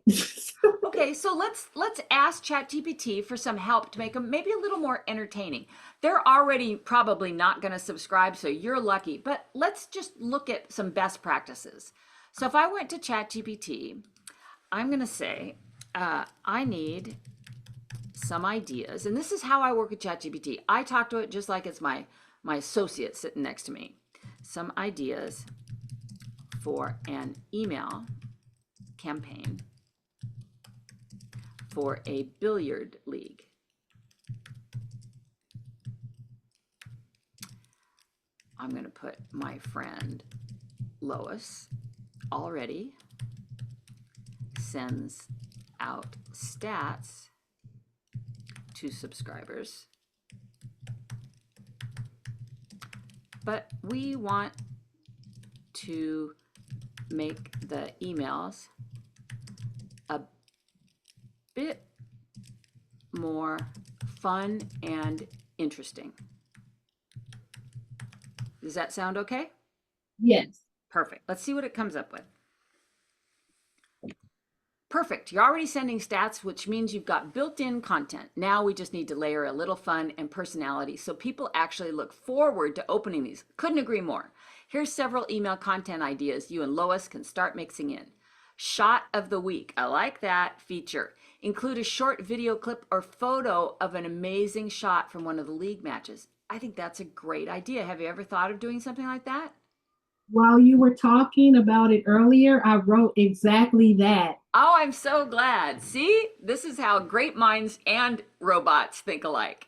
Okay, so let's ask ChatGPT for some help to make them maybe a little more entertaining. They're already probably not going to subscribe, so you're lucky. But let's just look at some best practices. So if I went to ChatGPT, I'm going to say, I need some ideas, and this is how I work with ChatGPT. I talk to it just like it's my associate sitting next to me. Some ideas for an email campaign for a billiard league. I'm going to put my friend Lois already sends out stats to subscribers, but we want to make the emails a bit more fun and interesting. Does that sound okay? Yes. Perfect. Let's see what it comes up with. Perfect. You're already sending stats, which means you've got built-in content. Now we just need to layer a little fun and personality so people actually look forward to opening these. Couldn't agree more. Here's several email content ideas you and Lois can start mixing in. Shot of the week. I like that feature. Include a short video clip or photo of an amazing shot from one of the league matches. I think that's a great idea. Have you ever thought of doing something like that? While you were talking about it earlier, I wrote exactly that. Oh, I'm so glad. See, this is how great minds and robots think alike.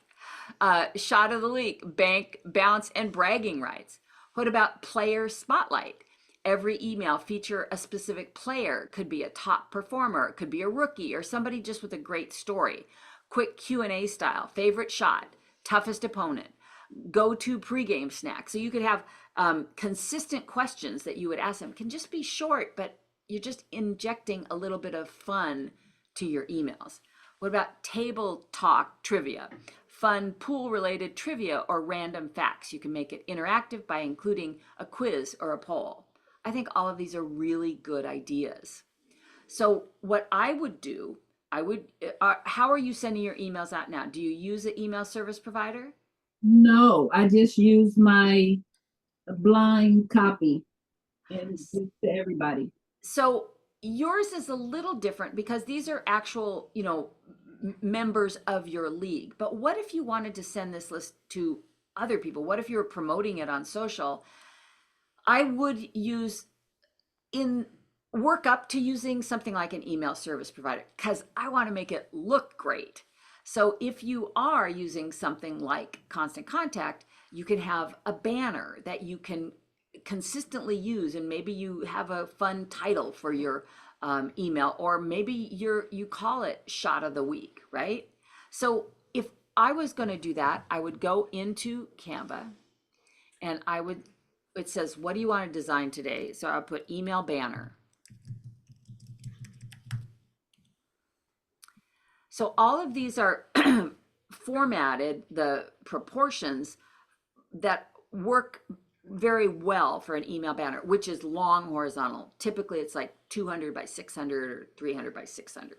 Shot of the week, bank, bounce, and bragging rights. What about player spotlight? Every email feature a specific player. Could be a top performer, it could be a rookie, or somebody just with a great story. Quick Q&A style, favorite shot, toughest opponent, go-to pregame snack. So you could have consistent questions that you would ask them. Can just be short, but you're just injecting a little bit of fun to your emails. What about table talk trivia? Fun pool related trivia or random facts. You can make it interactive by including a quiz or a poll. I think all of these are really good ideas. So what I would do, how are you sending your emails out now? Do you use an email service provider? No, I just used my blind copy and just to everybody. So yours is a little different because these are actual, members of your league. But what if you wanted to send this list to other people? What if you were promoting it on social? I would work up to using something like an email service provider because I want to make it look great. So if you are using something like Constant Contact, you can have a banner that you can consistently use, and maybe you have a fun title for your email, or maybe you call it Shot of the Week, right? So if I was going to do that, I would go into Canva and it says, what do you want to design today? So I'll put email banner. So all of these are formatted, the proportions that work very well for an email banner, which is long horizontal. Typically it's like 200 by 600 or 300 by 600.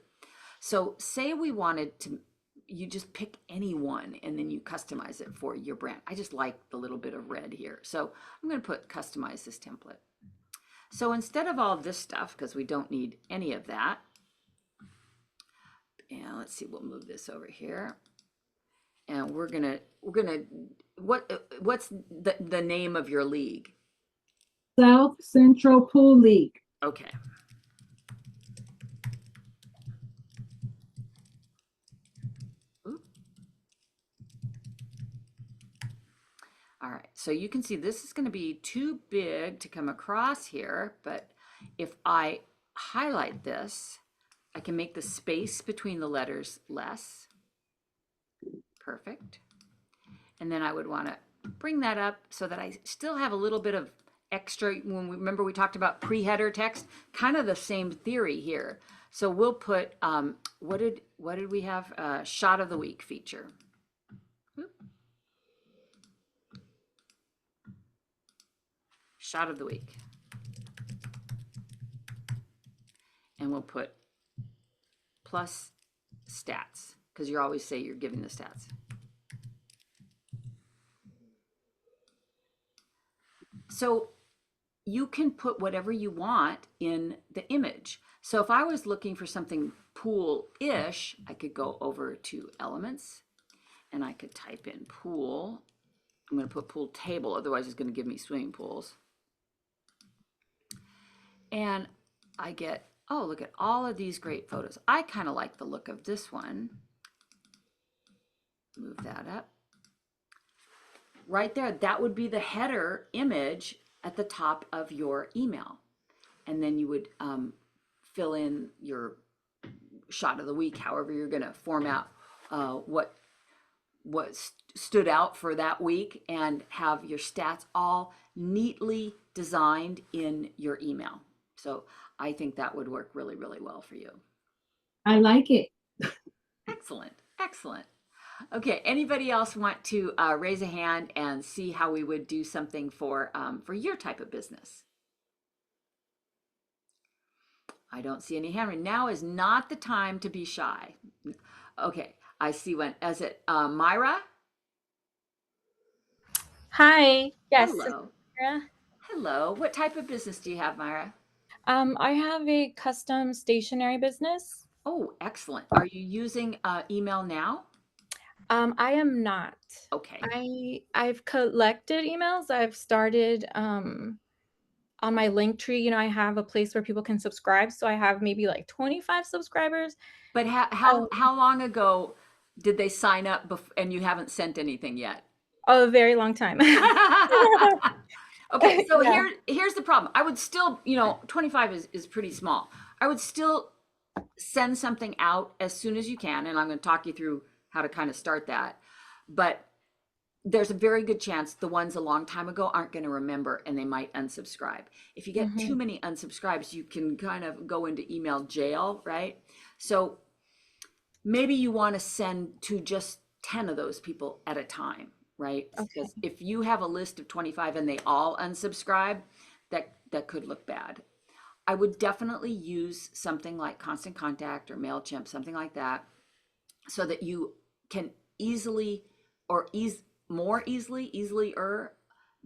So say we wanted to, you just pick any one and then you customize it for your brand. I just like the little bit of red here. So I'm going to put customize this template. So instead of all this stuff, because we don't need any of that, and let's see, we'll move this over here. And we're gonna what's the name of your league? South Central Pool League. Okay. Oop. All right, so you can see this is going to be too big to come across here, but if I highlight this, I can make the space between the letters less. Perfect. And then I would want to bring that up so that I still have a little bit of extra. When remember we talked about pre-header text, kind of the same theory here. So we'll put what did we have? Shot of the week feature. Oop. Shot of the week. And we'll put plus stats, because you always say you're giving the stats. So you can put whatever you want in the image. So if I was looking for something pool-ish, I could go over to elements and I could type in pool. I'm going to put pool table, otherwise it's going to give me swimming pools. And I get, oh, look at all of these great photos. I kind of like the look of this one. Move that up. Right there, that would be the header image at the top of your email. And then you would fill in your shot of the week, however you're going to format what stood out for that week, and have your stats all neatly designed in your email. So I think that would work really, really well for you. I like it. Excellent, excellent. Okay, anybody else want to raise a hand and see how we would do something for your type of business? I don't see any hand. Now is not the time to be shy. Okay, I see one. Is it Myra? Hi. Yes. Hello. Sarah. Hello. What type of business do you have, Myra? I have a custom stationery business. Oh, excellent. Are you using email now? I am not. Okay. I've collected emails. I've started on my Linktree. You know, I have a place where people can subscribe. So I have maybe like 25 subscribers. But how long ago did they sign up and you haven't sent anything yet? A very long time. Okay, so Yeah. here's the problem. I would still, 25 is pretty small. I would still send something out as soon as you can, and I'm going to talk you through how to kind of start that. But there's a very good chance the ones a long time ago aren't going to remember, and they might unsubscribe. If you get too many unsubscribes, you can kind of go into email jail, right? So maybe you want to send to just 10 of those people at a time, right? Okay. Because if you have a list of 25 and they all unsubscribe, that could look bad. I would definitely use something like Constant Contact or MailChimp, something like that, so that you can easily or more easily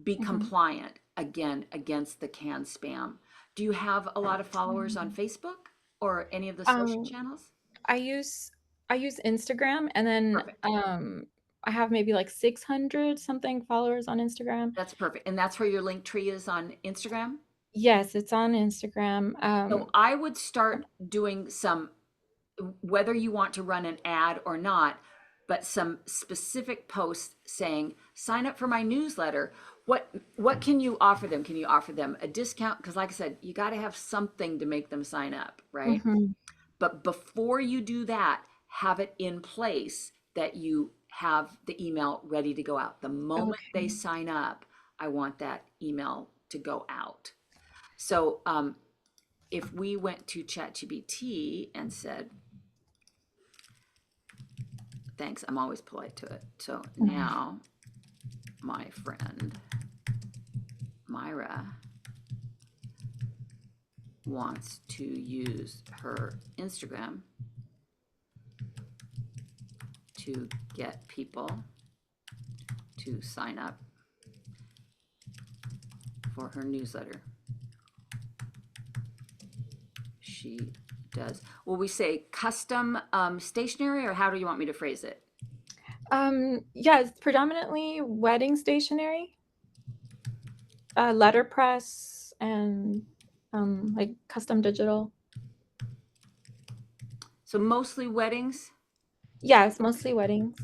be compliant again against the canned spam. Do you have a lot of followers on Facebook or any of the social channels? I use Instagram, and then Perfect. I have maybe like 600 something followers on Instagram. That's perfect. And that's where your link tree is on Instagram? Yes, it's on Instagram. So I would start doing some, whether you want to run an ad or not, but some specific posts saying, sign up for my newsletter. What can you offer them? Can you offer them a discount? Because like I said, you got to have something to make them sign up, right? But before you do that, have it in place that you have the email ready to go out. The moment they sign up, I want that email to go out. So if we went to ChatGPT and said, thanks, I'm always polite to it. So now my friend Myra wants to use her Instagram to get people to sign up for her newsletter. She does. Will we say custom stationery, or how do you want me to phrase it? Yeah, it's predominantly wedding stationery, letterpress. and like custom digital. So mostly weddings? Yes, mostly weddings.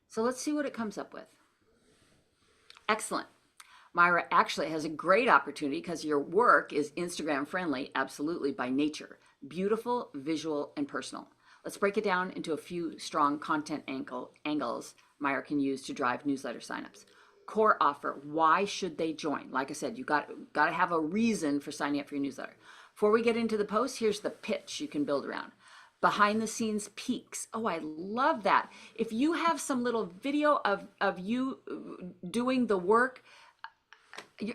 So let's see what it comes up with. Excellent. Myra actually has a great opportunity because your work is Instagram friendly, absolutely by nature. Beautiful, visual, and personal. Let's break it down into a few strong content angles Myra can use to drive newsletter signups. Core offer, why should they join? Like I said, you got to have a reason for signing up for your newsletter. Before we get into the post, here's the pitch you can build around. Behind the scenes peaks. Oh, I love that. If you have some little video of you doing the work,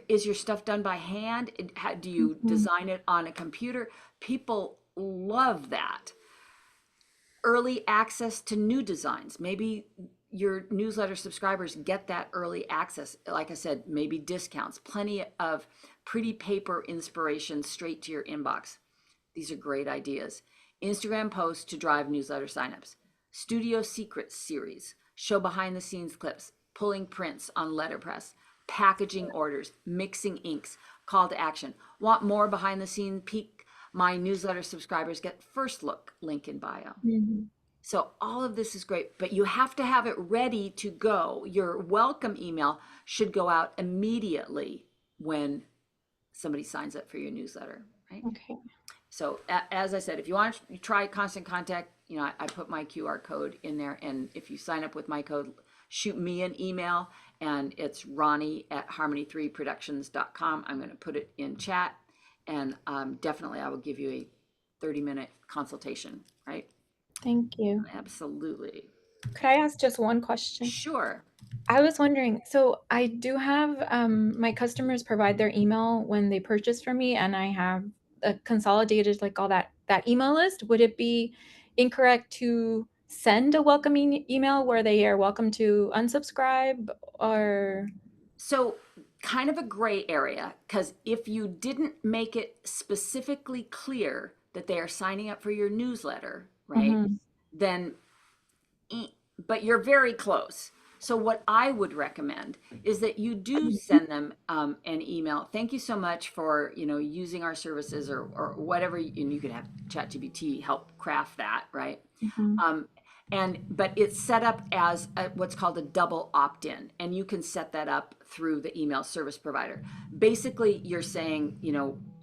is your stuff done by hand? Do you design it on a computer? People love that. Early access to new designs. Maybe your newsletter subscribers get that early access. Like I said, maybe discounts, plenty of pretty paper inspiration straight to your inbox. These are great ideas. Instagram posts to drive newsletter signups. Studio Secrets series. Show behind the scenes clips, pulling prints on letterpress, packaging orders, mixing inks, call to action. Want more behind the scene peek? My newsletter subscribers get first look, link in bio. So all of this is great, but you have to have it ready to go. Your welcome email should go out immediately when somebody signs up for your newsletter, right? Okay. So as I said, if you want to try constant contact, I put my QR code in there, and if you sign up with my code, shoot me an email, and it's Ronnie@harmony3productions.com. I'm going to put it in chat, and definitely I will give you a 30-minute consultation, right? Thank you. Absolutely. Could I ask just one question? Sure. I was wondering, so I do have my customers provide their email when they purchase from me, and I have a consolidated like all that email list. Would it be incorrect to send a welcome email where they are welcome to unsubscribe, or? So kind of a gray area, because if you didn't make it specifically clear that they are signing up for your newsletter, right? Then, but you're very close. So what I would recommend is that you do send them an email. Thank you so much for using our services or whatever, and you could have ChatGPT help craft that, right? But it's set up as what's called a double opt-in, and you can set that up through the email service provider. Basically, you're saying,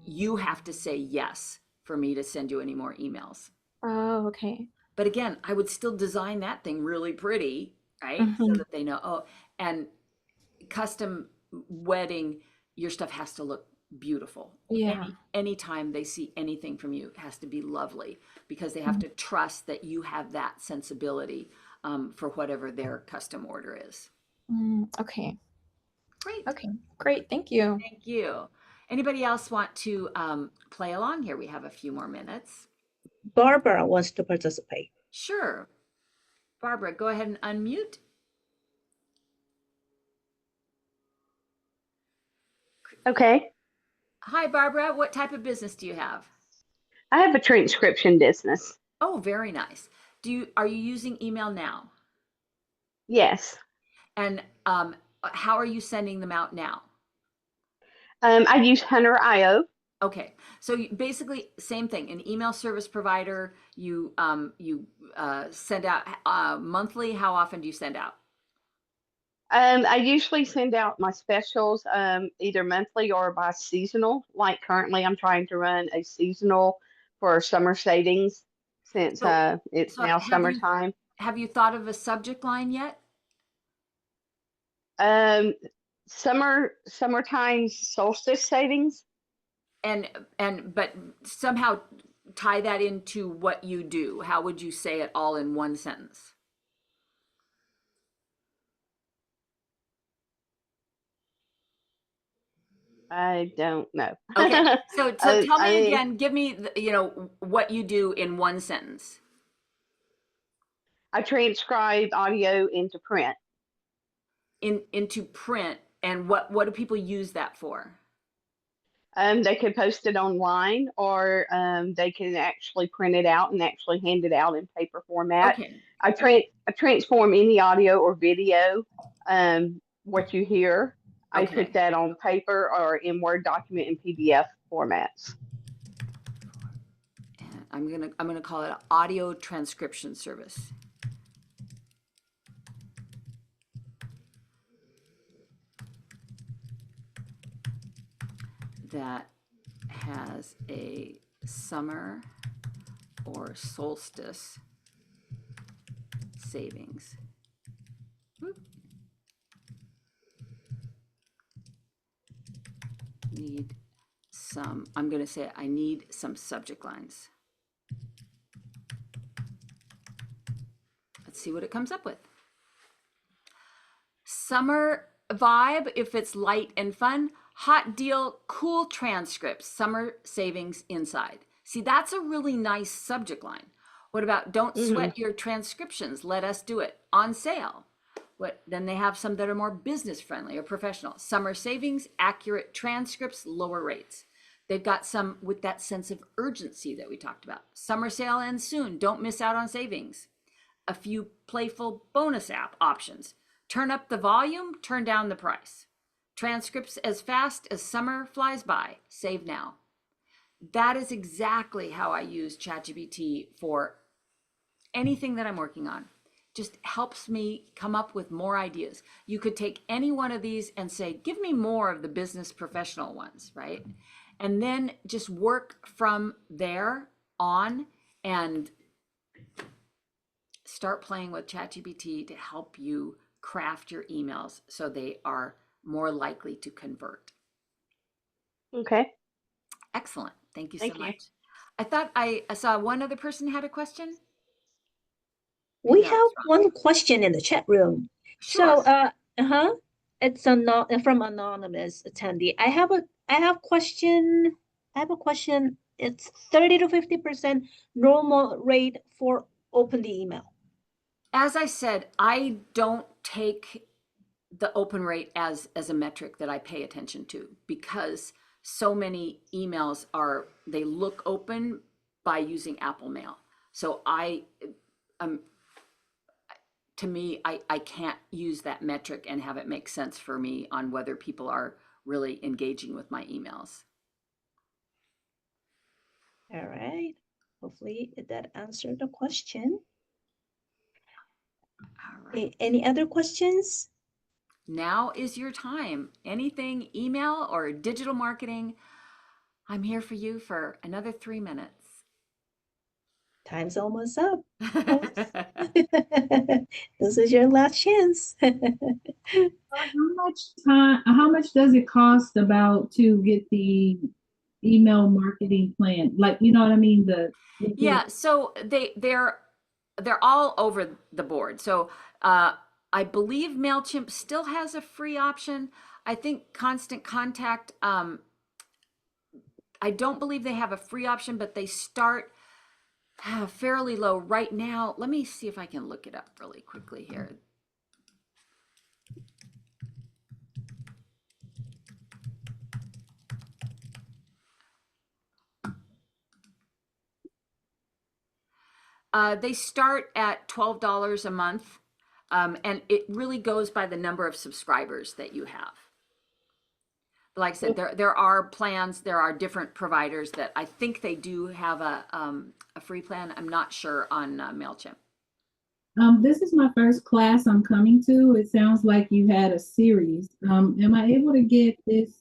you have to say yes for me to send you any more emails. Oh, okay. But again, I would still design that thing really pretty, right? So that they know, oh, and custom wedding, your stuff has to look beautiful. Yeah. Anytime they see anything from you, it has to be lovely, because they have to trust that you have that sensibility for whatever their custom order is. Okay. Great. Okay, great. Thank you. Thank you. Anybody else want to play along here? We have a few more minutes. Barbara wants to participate. Sure. Barbara, go ahead and unmute. Okay. Hi, Barbara. What type of business do you have? I have a transcription business. Oh, very nice. Are you using email now? Yes. And how are you sending them out now? I use Hunter.io. Okay, so basically same thing. An email service provider. You send out monthly. How often do you send out? I usually send out my specials either monthly or by seasonal. Like currently, I'm trying to run a seasonal for summer savings since it's now summertime. Have you thought of a subject line yet? Summertime solstice savings. But somehow tie that into what you do. How would you say it all in one sentence? I don't know. Okay, so tell me again. Give me what you do in one sentence. I transcribe audio into print. Into print, and what do people use that for? They could post it online, or they can actually print it out and actually hand it out in paper format. Okay. I transform any audio or video what you hear. I Okay. put that on paper or in Word document and PDF formats. And I'm gonna call it an audio transcription service. That has a summer or solstice savings. Need some, I'm going to say I need some subject lines. Let's see what it comes up with. Summer vibe, if it's light and fun. Hot deal, cool transcripts, summer savings inside. See, that's a really nice subject line. What about don't sweat your transcriptions, let us do it. On sale. Then they have some that are more business friendly or professional. Summer savings, accurate transcripts, lower rates. They've got some with that sense of urgency that we talked about. Summer sale ends soon, don't miss out on savings. A few playful bonus app options. Turn up the volume, turn down the price. Transcripts as fast as summer flies by, save now. That is exactly how I use ChatGPT for anything that I'm working on. Just helps me come up with more ideas. You could take any one of these and say, give me more of the business professional ones, right? And then just work from there on and start playing with ChatGPT to help you craft your emails so they are more likely to convert. Okay. Excellent. Thank you Thank so you. much. I thought I saw one other person had a question. We Maybe I have was wrong. one question in the chat room. Sure. So, it's from anonymous attendee. I have a question. It's 30 to 50% normal rate for open the email. As I said, I don't take the open rate as a metric that I pay attention to because so many emails they look open by using Apple Mail. So to me, I can't use that metric and have it make sense for me on whether people are really engaging with my emails. All right. Hopefully that answered the question. All right. Any other questions? Now is your time. Anything email or digital marketing, I'm here for you for another 3 minutes. Time's almost up. This is your last chance. How much does it cost about to get the email marketing plan? Like, you know what I mean? Yeah, so they're all over the board. So I believe MailChimp still has a free option. I think Constant Contact, I don't believe they have a free option, but they start fairly low right now. Let me see if I can look it up really quickly here. They start at $12 a month, and it really goes by the number of subscribers that you have. Like I said, there are plans, there are different providers that I think they do have a free plan. I'm not sure on MailChimp. This is my first class I'm coming to. It sounds like you had a series. Am I able to get this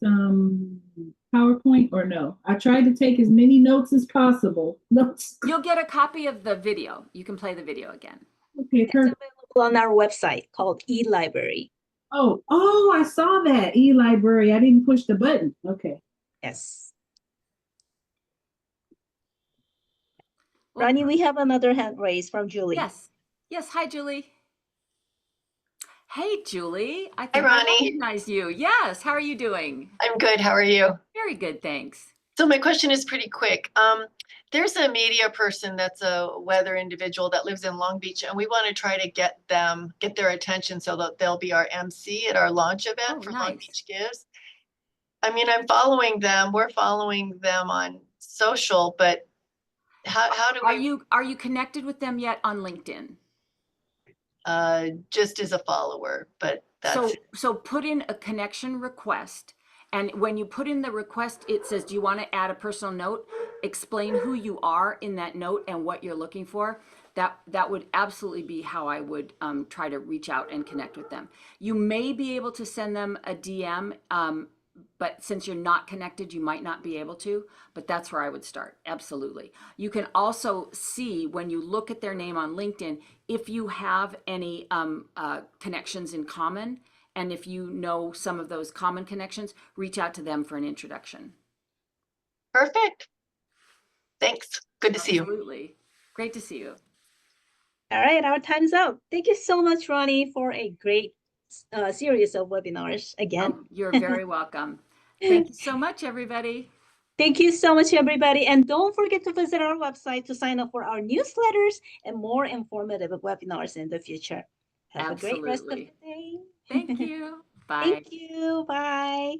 PowerPoint or no? I tried to take as many notes as possible. Notes. You'll get a copy of the video. You can play the video again. Okay, It's available on our website called eLibrary. Oh, I saw that eLibrary. I didn't push the button. Okay. Yes. Ronnie, we have another hand raised from Julie. Yes. Hi, Julie. Hey, Julie. I Hi, think I Ronnie. recognize you. Yes. How are you doing? I'm good. How are you? Very good, thanks. So my question is pretty quick. There's a media person that's a weather individual that lives in Long Beach, and we want to try to get their attention so that they'll be our MC at our launch event for Long Beach Gives. I mean, I'm following them. We're following them on social, but how do we? Are you connected with them yet on LinkedIn? Just as a follower, but So put in a connection request. And when you put in the request, it says, do you want to add a personal note? Explain who you are in that note and what you're looking for. That would absolutely be how I would try to reach out and connect with them. You may be able to send them a DM, but since you're not connected, you might not be able to, but that's where I would start. Absolutely. You can also see when you look at their name on LinkedIn, if you have any connections in common, and if you know some of those common connections, reach out to them for an introduction. Perfect. Thanks. Good to see you. Absolutely. Great to see you. All right, our time's up. Thank you so much, Ronnie, for a great series of webinars again. Oh, you're very welcome. Thank you so much, everybody. Thank you so much, everybody. And don't forget to visit our website to sign up for our newsletters and more informative webinars in the future. Have a great rest of the day. Thank you. Bye. Thank you. Bye.